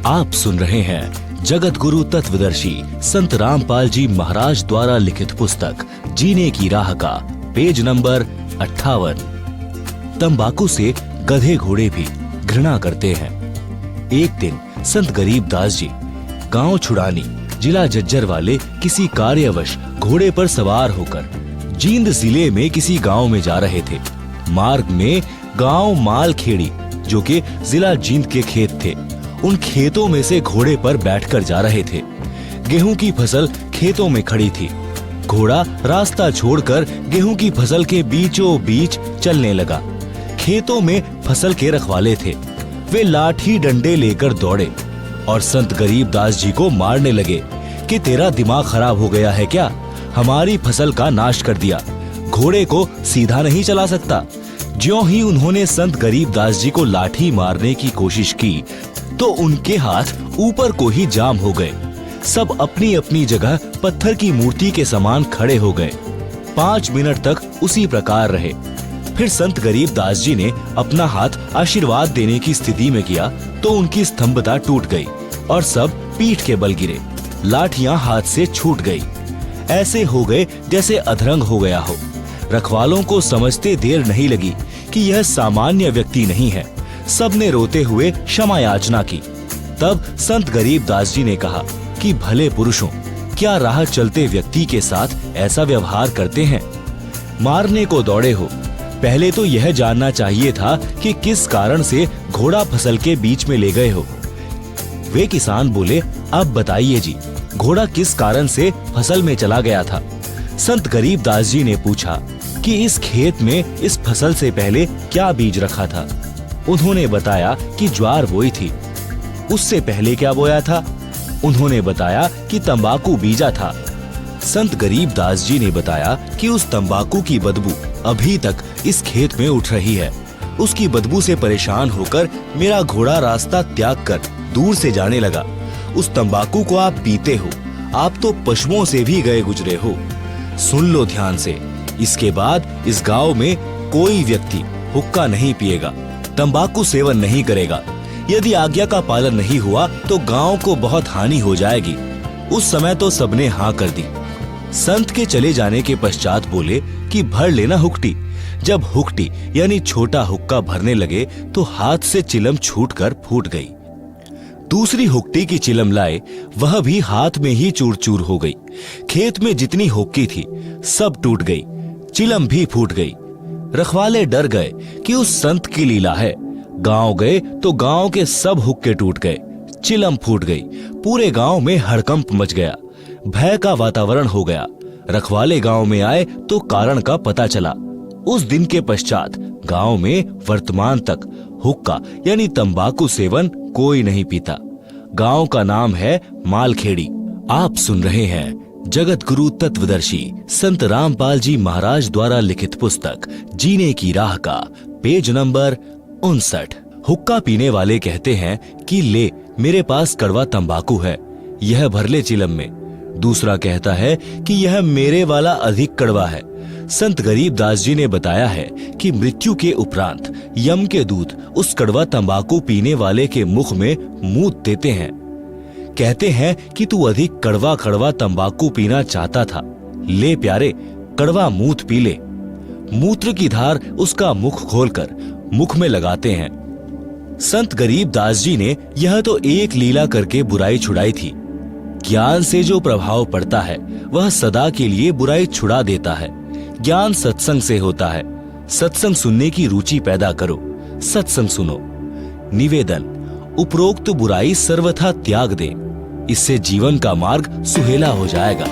आप सुन रहे हैं जगत गुरु तत्वदर्शी संत रामपाल जी महाराज द्वारा लिखित पुस्तक जीने की राह का पेज नंबर 58। तंबाकू से गधे घोड़े भी घृणा करते हैं। एक दिन संत गरीबदास जी गांव छुड़ानी जिला झज्जर वाले किसी कार्यवश घोड़े पर सवार होकर जींद जिले में किसी गांव में जा रहे थे। मार्ग में गांव मालखेड़ी जो कि जिला जींद के खेत थे, उन खेतों में से घोड़े पर बैठकर जा रहे थे। गेहूं की फसल खेतों में खड़ी थी। घोड़ा रास्ता छोड़कर गेहूं की फसल के बीचों बीच चलने लगा। खेतों में फसल के रखवाले थे। वे लाठी डंडे लेकर दौड़े और संत गरीबदास जी को मारने लगे कि तेरा दिमाग खराब हो गया है क्या? हमारी फसल का नाश कर दिया, घोड़े को सीधा नहीं चला सकता। ज्यों ही उन्होंने संत गरीबदास जी को लाठी मारने की कोशिश की तो उनके हाथ ऊपर को ही जाम हो गए। सब अपनी अपनी जगह पत्थर की मूर्ति के समान खड़े हो गए। 5 मिनट तक उसी प्रकार रहे। फिर संत गरीबदास जी ने अपना हाथ आशीर्वाद देने की स्थिति में किया तो उनकी स्तंभता टूट गई और सब पीठ के बल गिरे। लाठियां हाथ से छूट गई। ऐसे हो गए जैसे अधरंग हो गया हो। रखवालों को समझते देर नहीं लगी कि यह सामान्य व्यक्ति नहीं है। सबने रोते हुए क्षमा याचना की। तब संत गरीबदास जी ने कहा कि भले पुरुषों, क्या राह चलते व्यक्ति के साथ ऐसा व्यवहार करते हैं? मारने को दौड़े हो, पहले तो यह जानना चाहिए था कि किस कारण से घोड़ा फसल के बीच में ले गए हो। वे किसान बोले, अब बताइए जी, घोड़ा किस कारण से फसल में चला गया था? संत गरीबदास जी ने पूछा कि इस खेत में इस फसल से पहले क्या बीज रखा था? उन्होंने बताया कि ज्वार बोई थी। उससे पहले क्या बोया था? उन्होंने बताया कि तंबाकू बीजा था। संत गरीबदास जी ने बताया कि उस तंबाकू की बदबू अभी तक इस खेत में उठ रही है। उसकी बदबू से परेशान होकर मेरा घोड़ा रास्ता त्याग कर दूर से जाने लगा। उस तंबाकू को आप पीते हो, आप तो पशुओं से भी गए गुजरे हो। सुन लो ध्यान से, इसके बाद इस गांव में कोई व्यक्ति हुक्का नहीं पिएगा, तंबाकू सेवन नहीं करेगा। यदि आज्ञा का पालन नहीं हुआ तो गांव को बहुत हानि हो जाएगी। उस समय तो सबने हाँ कर दी। संत के चले जाने के पश्चात बोले कि भर लेना हुक्टी। जब हुक्टी यानी छोटा हुक्का भरने लगे तो हाथ से चिलम छूटकर फूट गई। दूसरी हुक्टी की चिलम लाए, वह भी हाथ में ही चूर चूर हो गई। खेत में जितनी हुक्की थी सब टूट गई, चिलम भी फूट गई। रखवाले डर गए कि उस संत की लीला है। गांव गए तो गांव के सब हुक्के टूट गए, चिलम फूट गई। पूरे गांव में हड़कंप मच गया, भय का वातावरण हो गया। रखवाले गांव में आए तो कारण का पता चला। उस दिन के पश्चात गांव में वर्तमान तक हुक्का यानी तंबाकू सेवन कोई नहीं पीता। गांव का नाम है मालखेड़ी। आप सुन रहे हैं जगत गुरु तत्वदर्शी संत रामपाल जी महाराज द्वारा लिखित पुस्तक जीने की राह का पेज नंबर 59। हुक्का पीने वाले कहते हैं कि ले, मेरे पास कड़वा तंबाकू है, यह भर ले चिलम में। दूसरा कहता है कि यह मेरे वाला अधिक कड़वा है। संत गरीबदास जी ने बताया है कि मृत्यु के उपरांत यम के दूत उस कड़वा तंबाकू पीने वाले के मुख में मूत देते हैं। कहते हैं कि तू अधिक कड़वा कड़वा तंबाकू पीना चाहता था, ले प्यारे, कड़वा मूत पी ले। मूत्र की धार उसका मुख खोलकर मुख में लगाते हैं। संत गरीबदास जी ने यह तो एक लीला करके बुराई छुड़ाई थी। ज्ञान से जो प्रभाव पड़ता है वह सदा के लिए बुराई छुड़ा देता है। ज्ञान सत्संग से होता है। सत्संग सुनने की रुचि पैदा करो, सत्संग सुनो। निवेदन, उपरोक्त बुराई सर्वथा त्याग दें, इससे जीवन का मार्ग सुहेला हो जाएगा।